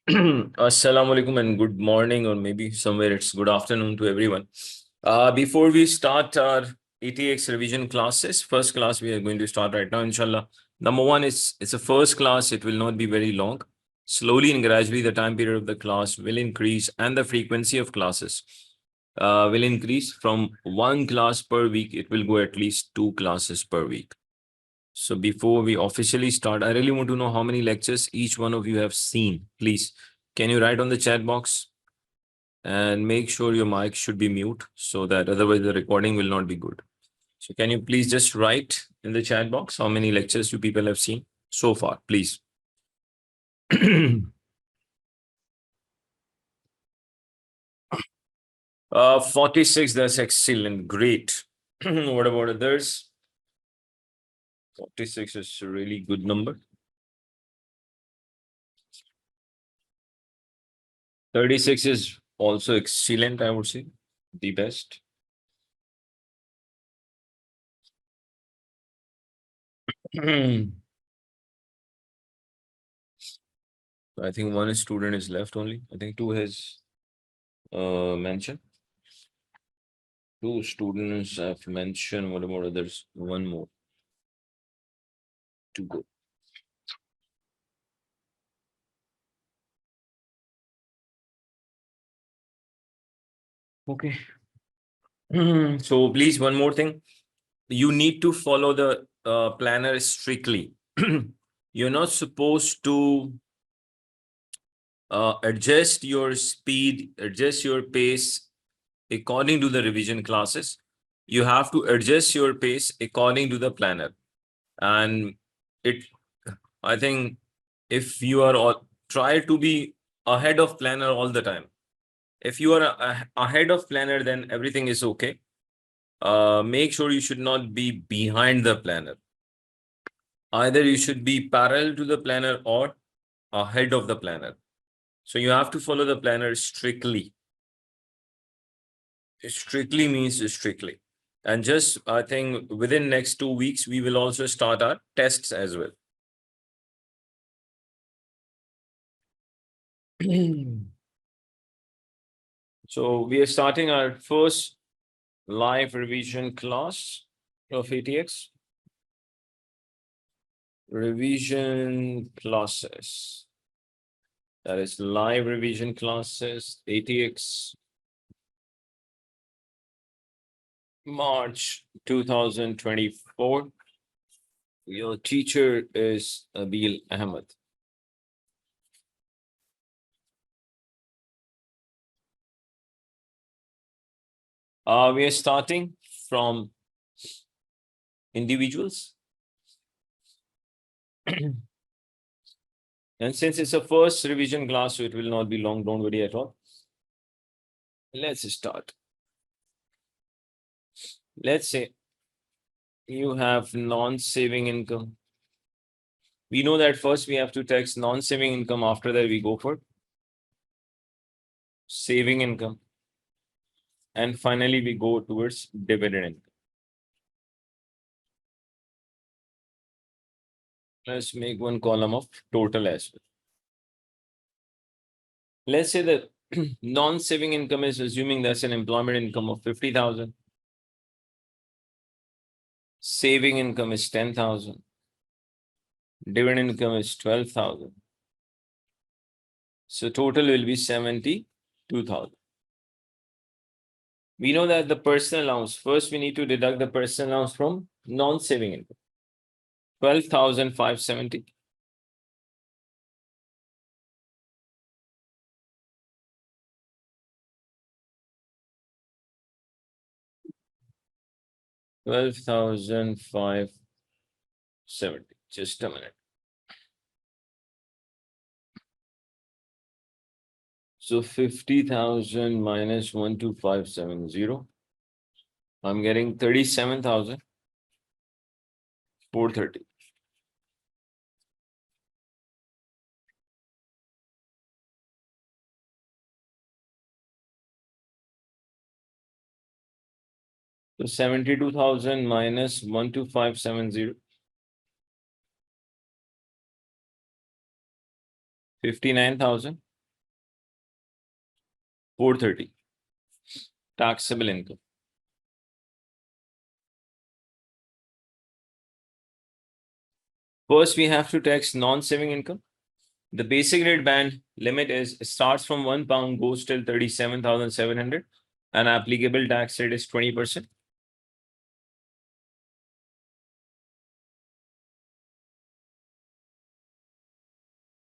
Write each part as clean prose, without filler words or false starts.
Assalamu alaikum and good morning, or maybe somewhere it's good afternoon to everyone. Before we start our ATX revision classes, first class we are going to start right now, inshallah. Number one is it's a first class, it will not be very long. Slowly and gradually, the time period of the class will increase and the frequency of classes will increase. From one class per week, it will go at least 2 classes per week. So before we officially start, I really want to know how many lectures each one of you have seen. Please, can you write on the chat box? And make sure your mic should be mute so that otherwise the recording will not be good. So can you please just write in the chat box how many lectures you people have seen so far, please? 46, that's excellent, great. What about others? 46 is a really good number. 36 is also excellent, I would say, the best. I think one student is left only. I think two has mentioned. Two students have mentioned. What about others? One more to go. Okay. So please, one more thing. You need to follow the planner strictly. You're not supposed to adjust your speed, adjust your pace according to the revision classes. You have to adjust your pace according to the planner. And I think if you are try to be ahead of planner all the time. If you are ahead of planner, then everything is okay. Make sure you should not be behind the planner. Either you should be parallel to the planner or ahead of the planner. So you have to follow the planner strictly. Strictly means strictly. And just, I think within next 2 weeks, we will also start our tests as well. So we are starting our first live revision class of ATX. Revision classes. That is live revision classes, ATX. March 2024. Your teacher is Abeel Ahmed. We are starting from individuals. And since it's a first revision class, so it will not be long, don't worry at all. Let's start. Let's say you have non-saving income. We know that first we have to tax non-saving income. After that, we go for saving income. And finally, we go towards dividend income. Let's make one column of total as well. Let's say that non-saving income is assuming that's an employment income of 50,000. Saving income is 10,000. Dividend income is 12,000. So total will be 72,000. We know that the personal allowance, first we need to deduct the personal allowance from non-saving income. 12,570. $12,570. Just a minute. So 50,000 minus 12570. I'm getting 37,430. So 72,000 minus 12570. 59,000. 430. Taxable income. First, we have to tax non-saving income. The basic rate band limit starts from £1, goes till 37,700, and applicable tax rate is 20%.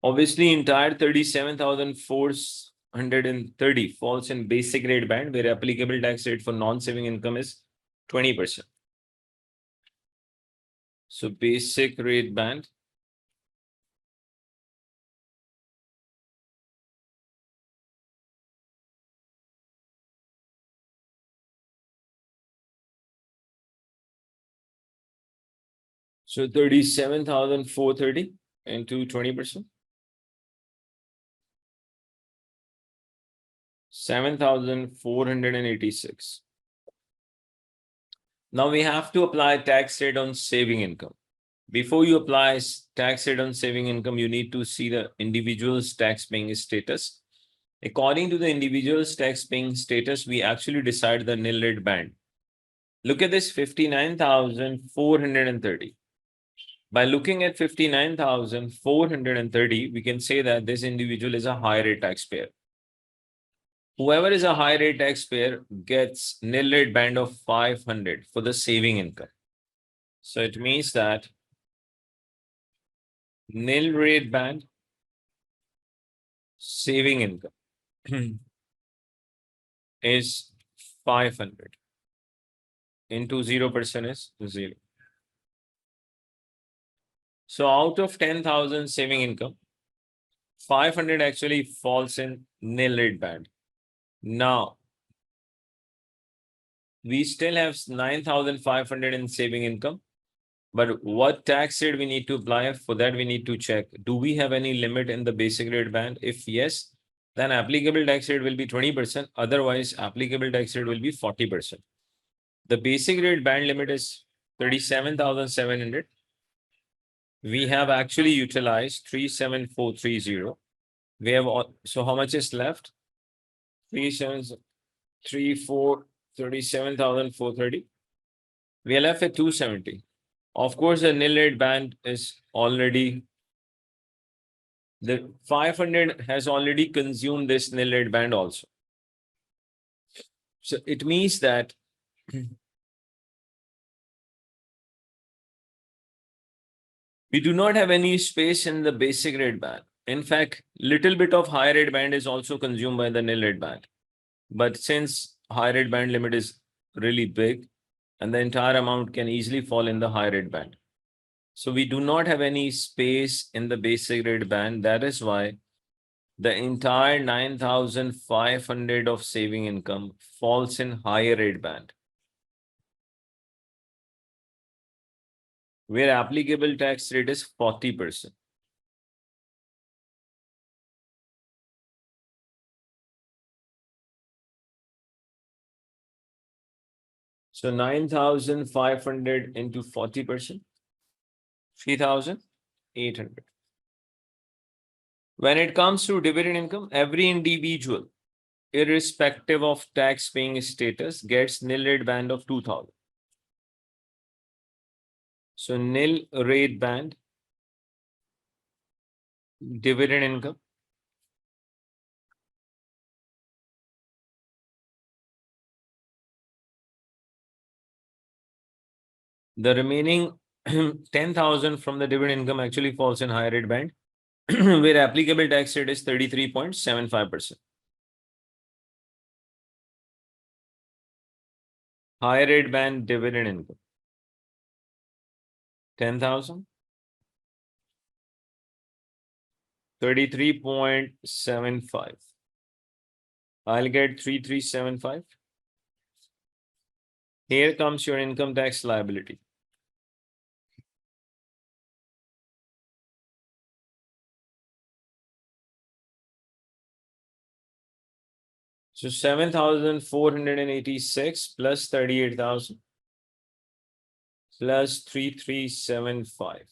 Obviously, entire 37,430 falls in basic rate band, where applicable tax rate for non-saving income is 20%. So basic rate band. So 37,430 into 20%. 7,486. Now we have to apply tax rate on saving income. Before you apply tax rate on saving income, you need to see the individual's tax paying status. According to the individual's tax paying status, we actually decide the nil rate band. Look at this 59,430. By looking at 59,430, we can say that this individual is a high rate taxpayer. Whoever is a high rate taxpayer gets nil rate band of 500 for the saving income. So it means that nil rate band saving income is 500 into 0% is 0. So out of 10,000 saving income, 500 actually falls in nil rate band. Now, we still have 9,500 in saving income, but what tax rate we need to apply? For that, we need to check, do we have any limit in the basic rate band? If yes, then applicable tax rate will be 20%. Otherwise, applicable tax rate will be 40%. The basic rate band limit is 37,700. We have actually utilized 37,430. We have, so how much is left? 37,430. We are left at 270. Of course, the nil rate band is already, the 500 has already consumed this nil rate band also. So it means that we do not have any space in the basic rate band. In fact, little bit of high rate band is also consumed by the nil rate band. But since high rate band limit is really big, and the entire amount can easily fall in the high rate band. So we do not have any space in the basic rate band. That is why the entire 9,500 of saving income falls in higher rate band, where applicable tax rate is 40%. So 9,500 into 40%, 3,800. When it comes to dividend income, every individual, irrespective of tax paying status, gets nil rate band of 2,000. So nil rate band, dividend income. The remaining 10,000 from the dividend income actually falls in higher rate band, where applicable tax rate is 33.75%. Higher rate band dividend income. 10,000. 33.75. I'll get 3375. Here comes your income tax liability. So 7,486 plus 38,000 plus 3375.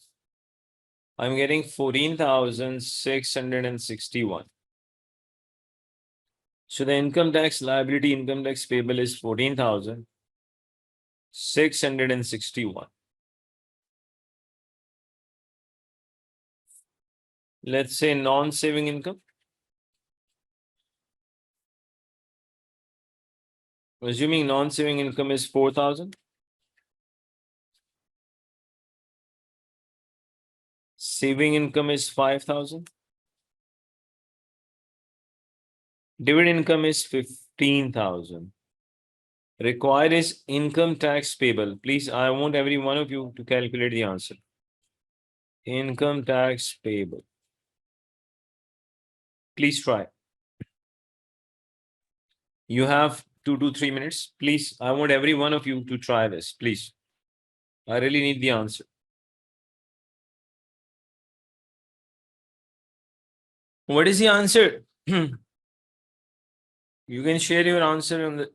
I'm getting 14,661. So the income tax liability, income tax payable is 14,661. Let's say non-saving income. Assuming non-saving income is 4,000. Saving income is 5,000. Dividend income is 15,000. Required is income tax payable. Please, I want every one of you to calculate the answer. Income tax payable. Please try. You have 2 to 3 minutes. Please, I want every one of you to try this. Please. I really need the answer. What is the answer? You can share your answer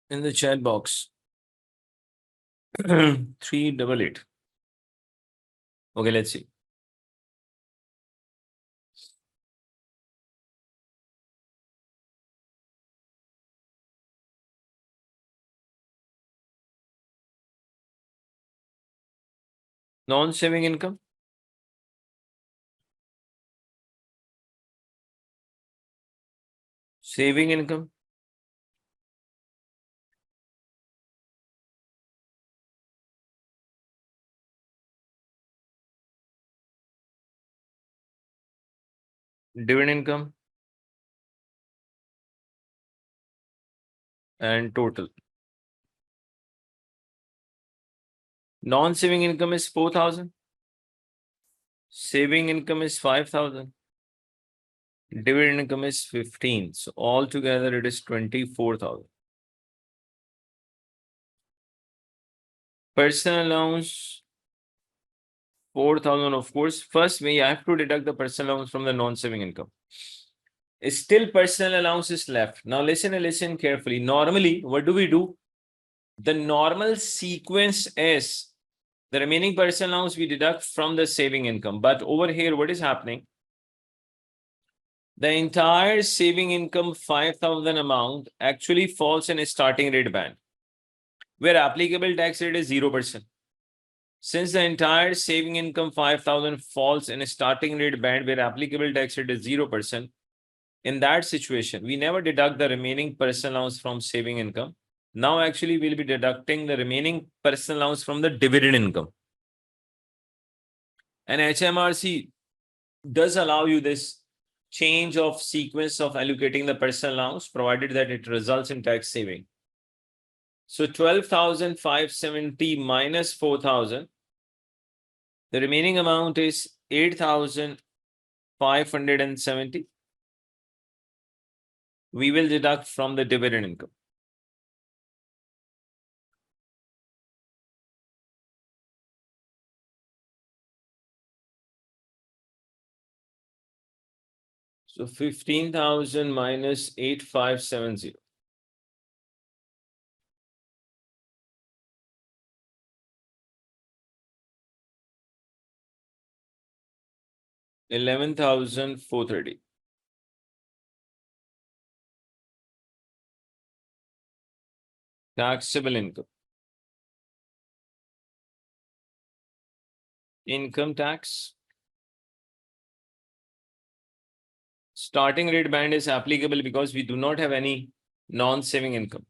in the chat box. 388. Okay, let's see. Non-saving income. Saving income. Dividend income. And total. Non-saving income is 4,000. Saving income is 5,000. Dividend income is 15. So altogether it is 24,000. Personal allowance 4,000, of course. First, we have to deduct the personal allowance from the non-saving income. Still personal allowance is left. Now listen carefully. Normally, what do? The normal sequence is the remaining personal allowance we deduct from the saving income. But over here, what is happening? The entire saving income 5,000 amount actually falls in a starting rate band, where applicable tax rate is 0%. Since the entire saving income 5,000 falls in a starting rate band where applicable tax rate is 0%, in that situation, we never deduct the remaining personal allowance from saving income. Now, actually, we'll be deducting the remaining personal allowance from the dividend income. And HMRC does allow you this change of sequence of allocating the personal allowance, provided that it results in tax saving. So 12,570 minus 4,000. The remaining amount is 8,570. We will deduct from the dividend income. So 15,000 minus 8,570. $11,430. Taxable income. Income tax. Starting rate band is applicable because we do not have any non-saving income.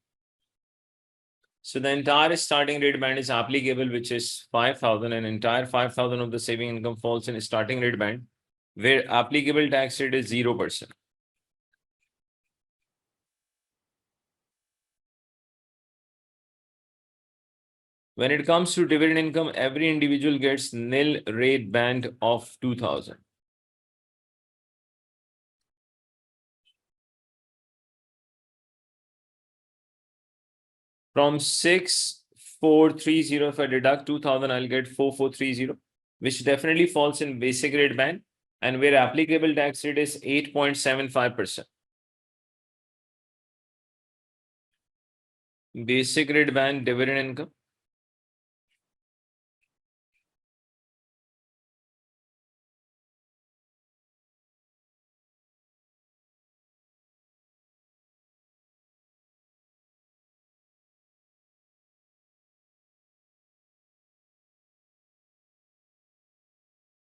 So the entire starting rate band is applicable, which is 5,000, and entire 5,000 of the saving income falls in a starting rate band where applicable tax rate is 0%. When it comes to dividend income, every individual gets nil rate band of 2,000. From 6,430, if I deduct 2,000, I'll get 4,430, which definitely falls in basic rate band and where applicable tax rate is 8.75%. Basic rate band dividend income.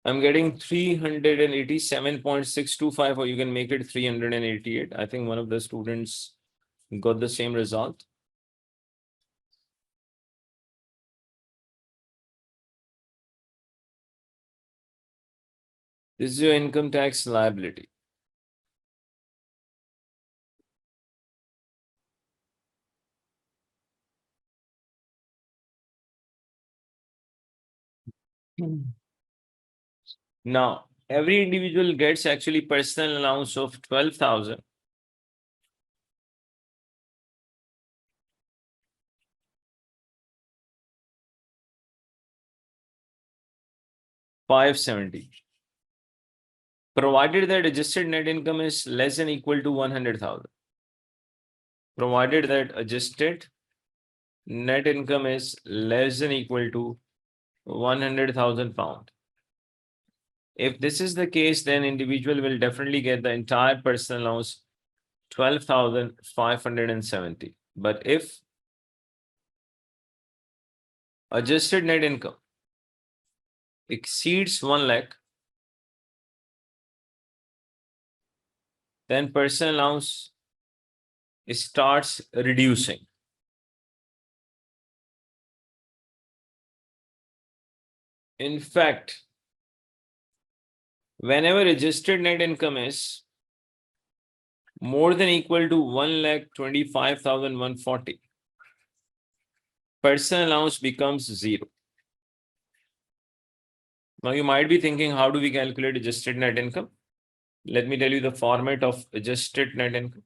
I'm getting 387.625, or you can make it 388. I think one of the students got the same result. This is your income tax liability. Now, every individual gets actually personal allowance of 12,000. $570. Provided that adjusted net income is less than equal to 100,000. Provided that adjusted net income is less than equal to 100,000 pound. If this is the case, then individual will definitely get the entire personal allowance 12,570. But if adjusted net income exceeds 1 lakh, then personal allowance starts reducing. In fact, whenever adjusted net income is more than equal to 1,25,140, personal allowance becomes 0. Now you might be thinking, how do we calculate adjusted net income? Let me tell you the format of adjusted net income.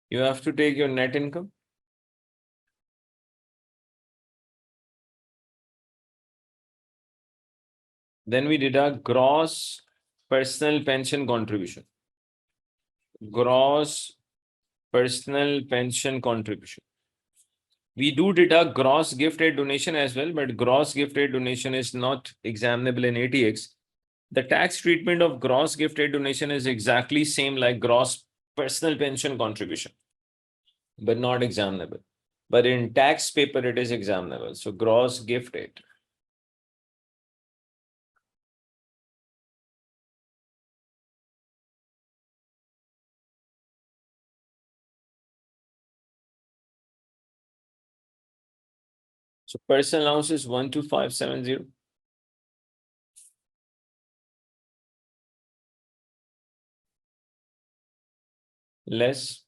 You have to take your net income, then we deduct gross personal pension contribution. Gross personal pension contribution. We do deduct gross gift aid donation as well, but gross gift aid donation is not examinable in ATX. The tax treatment of gross gift aid donation is exactly same like gross personal pension contribution, but not examinable. But in tax paper, it is examinable. So gross gift aid. So personal allowance is 12570. Less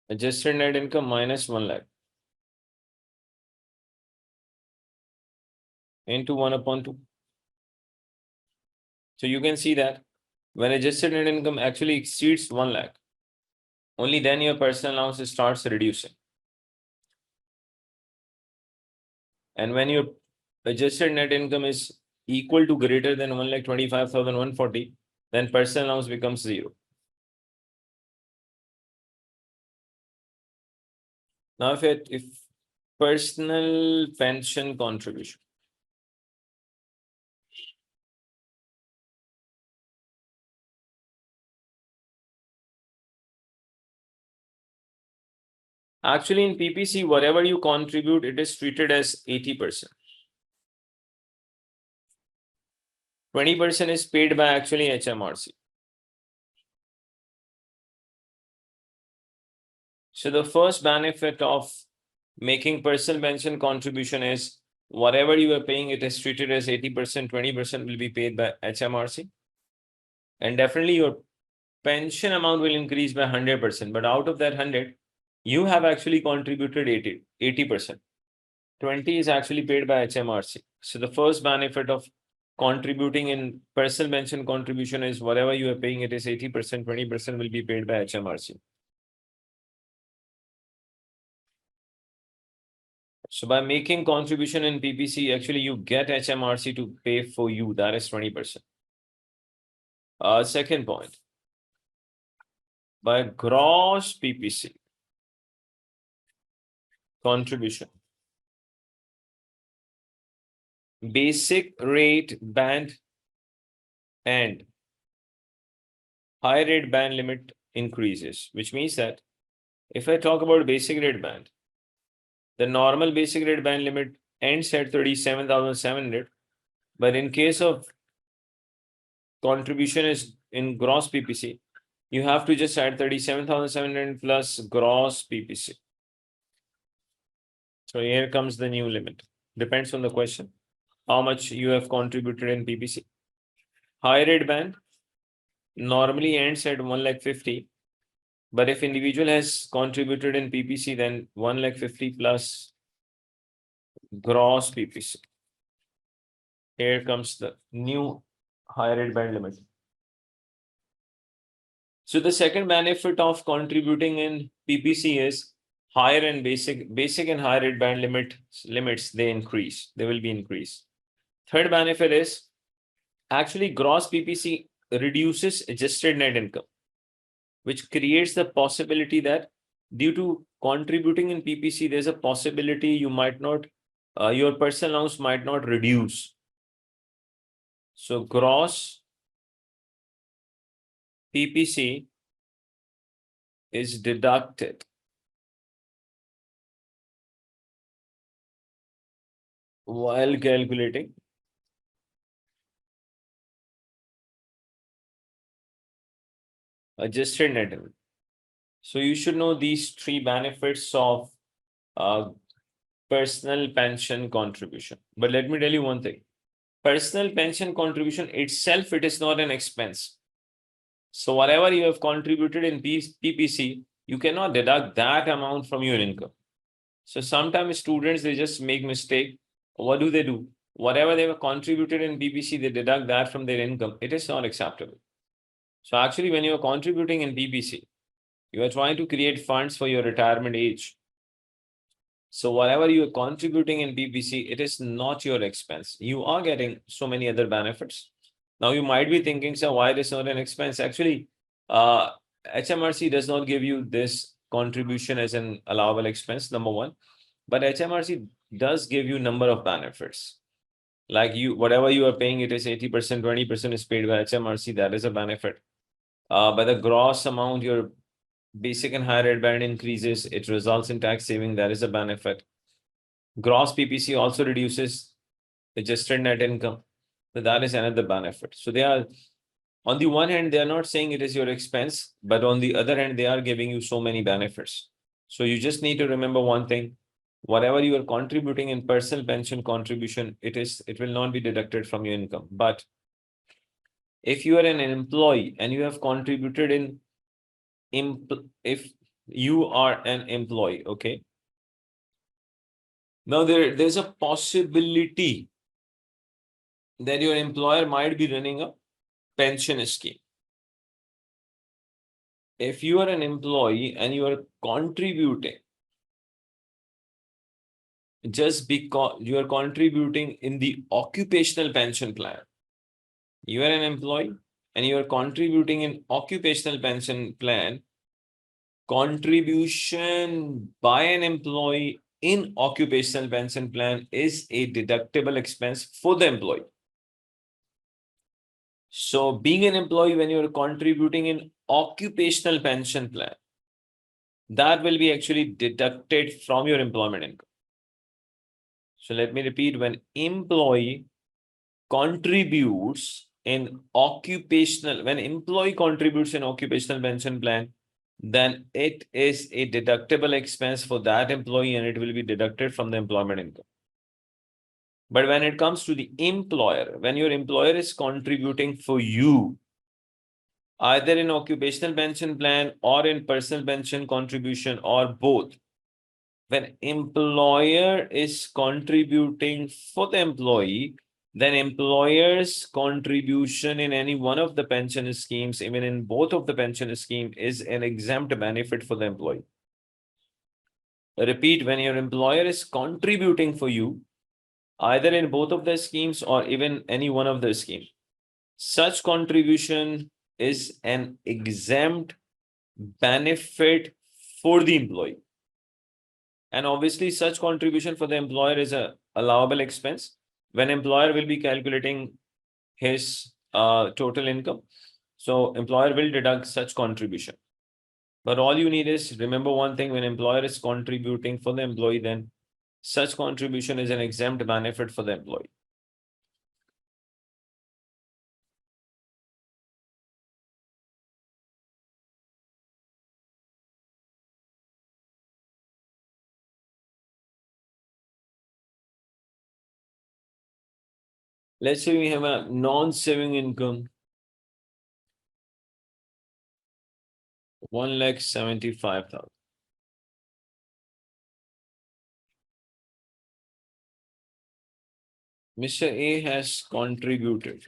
adjusted net income minus 1 lakh into 1/2. So you can see that when adjusted net income actually exceeds 1 lakh, only then your personal allowance starts reducing. And when your adjusted net income is equal to greater than 1,25,140, then personal allowance becomes 0. Now, if personal pension contribution, actually in PPC, whatever you contribute, it is treated as 80%. 20% is paid by actually HMRC. So the first benefit of making personal pension contribution is whatever you are paying, it is treated as 80%, 20% will be paid by HMRC. And definitely your pension amount will increase by 100%. But out of that 100, you have actually contributed 80%. 20 is actually paid by HMRC. So the first benefit of contributing in personal pension contribution is whatever you are paying, it is 80%, 20% will be paid by HMRC. So by making contribution in PPC, actually you get HMRC to pay for you. That is 20%. Second point, by gross PPC contribution, basic rate band and high rate band limit increases, which means that if I talk about basic rate band, the normal basic rate band limit ends at 37,700. But in case of contribution is in gross PPC, you have to just add 37,700 plus gross PPC. So here comes the new limit. Depends on the question, how much you have contributed in PPC. High rate band normally ends at 1,50,000. But if individual has contributed in PPC, then 1,50,000 plus gross PPC. Here comes the new high rate band limit. So the second benefit of contributing in PPC is higher and basic and high rate band limits, they will be increased. Third benefit is actually gross PPC reduces adjusted net income, which creates the possibility that due to contributing in PPC, there's a possibility you might not, your personal allowance might not reduce. So gross PPC is deducted while calculating adjusted net income. So you should know these three benefits of personal pension contribution. But let me tell you one thing. Personal pension contribution itself, it is not an expense. So whatever you have contributed in PPC, you cannot deduct that amount from your income. So sometimes students, they just make mistake. What do? Whatever they have contributed in PPC, they deduct that from their income. It is not acceptable. So actually, when you are contributing in PPC, you are trying to create funds for your retirement age. So whatever you are contributing in PPC, it is not your expense. You are getting so many other benefits. Now you might be thinking, so why it is not an expense? Actually, HMRC does not give you this contribution as an allowable expense, number one. But HMRC does give you number of benefits. Like whatever you are paying, it is 80%, 20% is paid by HMRC. That is a benefit. By the gross amount, your basic and higher rate band increases, it results in tax saving. That is a benefit. Gross PPC also reduces adjusted net income. So that is another benefit. So they are, on the one hand, they are not saying it is your expense, but on the other hand, they are giving you so many benefits. So you just need to remember one thing. Whatever you are contributing in personal pension contribution, it will not be deducted from your income. But if you are an employee and you have contributed in, if you are an employee, okay. Now there's a possibility that your employer might be running a pension scheme. If you are an employee and you are contributing, just because you are contributing in the occupational pension plan, you are an employee and you are contributing in occupational pension plan, contribution by an employee in occupational pension plan is a deductible expense for the employee. So being an employee, when you're contributing in occupational pension plan, that will be actually deducted from your employment income. So let me repeat, when employee contributes in occupational, when employee contributes in occupational pension plan, then it is a deductible expense for that employee and it will be deducted from the employment income. But when it comes to the employer, when your employer is contributing for you, either in occupational pension plan or in personal pension contribution or both, when employer is contributing for the employee, then employer's contribution in any one of the pension schemes, even in both of the pension scheme, is an exempt benefit for the employee. Repeat, when your employer is contributing for you, either in both of the schemes or even any one of the schemes, such contribution is an exempt benefit for the employee. And obviously, such contribution for the employer is a allowable expense. When employer will be calculating his total income, So employer will deduct such contribution. But all you need is remember one thing: when employer is contributing for the employee, then such contribution is an exempt benefit for the employee. Let's say we have a non-saving income, 1,75,000. Mr. A has contributed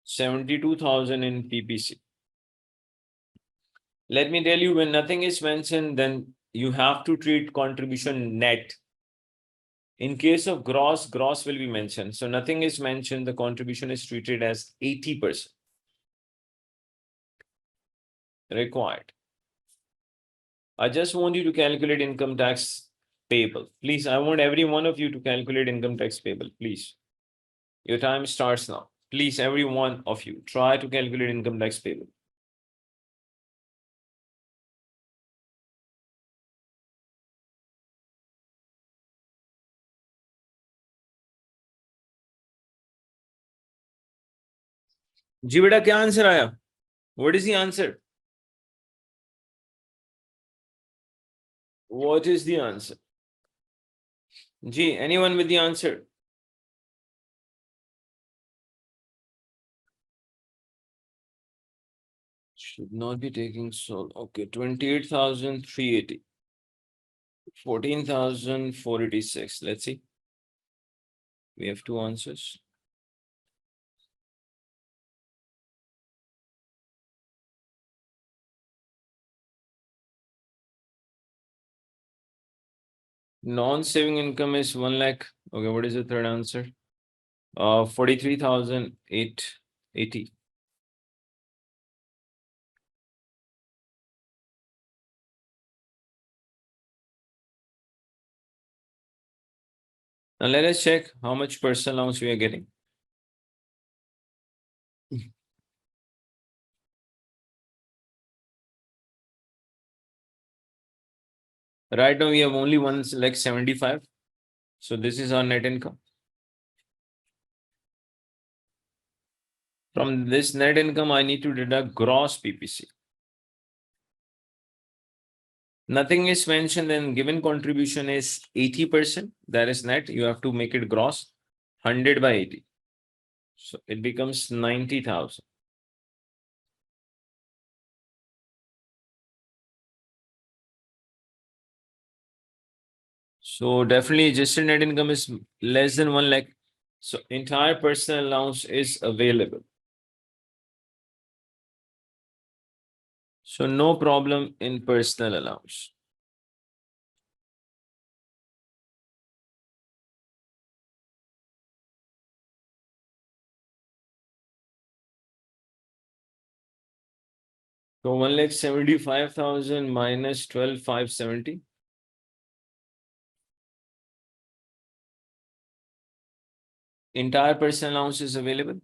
72,000 in PPC. Let me tell you, when nothing is mentioned, then you have to treat contribution net. In case of gross, gross will be mentioned. So nothing is mentioned, the contribution is treated as 80% required. I just want you to calculate income tax payable. Please, I want every one of you to calculate income tax payable, please. Your time starts now. Please, every one of you, try to calculate income tax payable. जी बेटा क्या answer आया? What is the answer? What is the answer? Ji, anyone with the answer? Should not be taking so. Okay, 28,380. 14,486. Let's see. We have two answers. Non-saving income is 1 lakh. Okay, what is the third answer? 43,880. Now let us check how much personal allowance we are getting. Right now we have only one like 75. So this is our net income. From this net income, I need to deduct gross PPC. Nothing is mentioned, then given contribution is 80%. That is net. You have to make it gross. 100 by 80. So it becomes 90,000. So definitely adjusted net income is less than 1 lakh. So entire personal allowance is available. So no problem in personal allowance. So 1,75,000 minus 12,570. Entire personal allowance is available.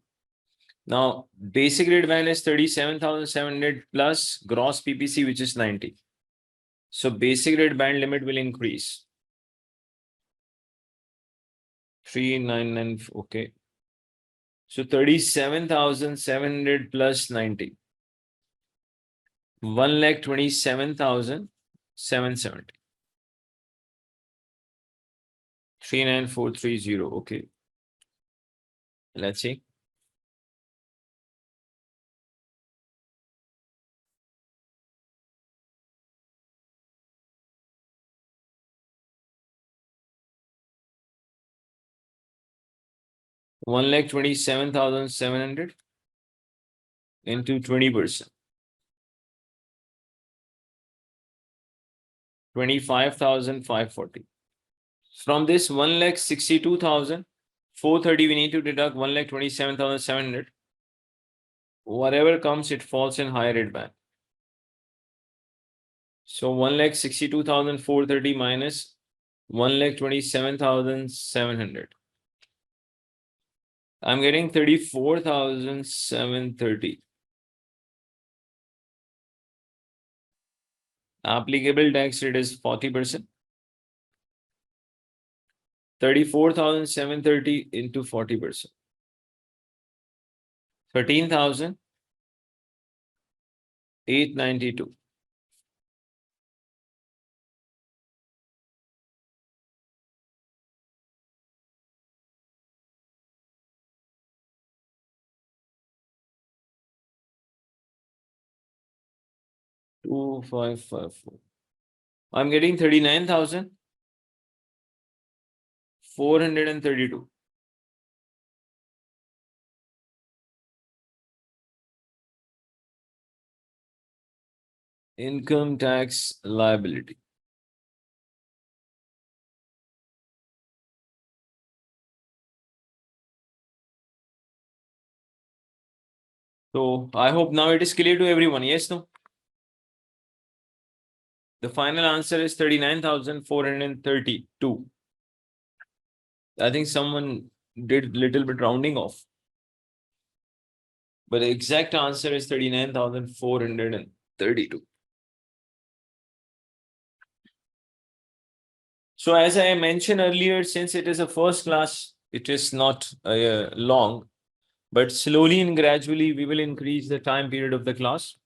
Now, basic rate band is 37,700 plus gross PPC, which is 90. So basic rate band limit will increase. 399, okay. So 37,700 plus 90. 1,27,770. 39430. Okay. Let's see. One lakh 27,700 into 20%. 25,540. From this 1,62,430, we need to deduct 1,27,700. Whatever comes, it falls in higher rate band. So 1,62,430 minus 1,27,700. I'm getting 34,730. Applicable tax rate is 40%. 34,730 into 40%. 13,892. Two five five four. I'm getting 39,432. Income tax liability. So I hope now it is clear to everyone. Yes, no? The final answer is 39,432. I think someone did little bit rounding off. But the exact answer is 39,432. So as I mentioned earlier, since it is a first class, it is not long, but slowly and gradually we will increase the time period of the class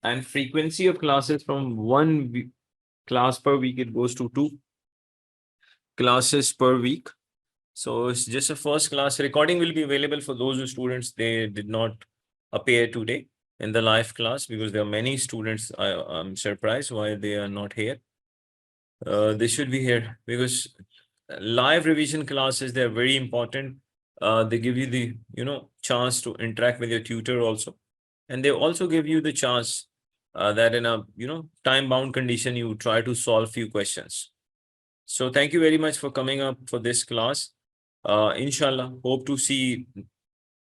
and frequency of classes from one class per week, it goes to 2 classes per week. So it's just a first class. Recording will be available for those students they did not appear today in the live class because there are many students. I'm surprised why they are not here. They should be here because live revision classes, they're very important. They give you the chance to interact with your tutor also, and they also give you the chance that in a time bound condition you try to solve few questions. So thank you very much for coming up for this class. Inshallah, hope to see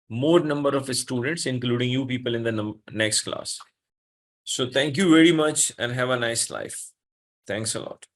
more number of students, including you people, in the next class. So thank you very much and have a nice life. Thanks a lot.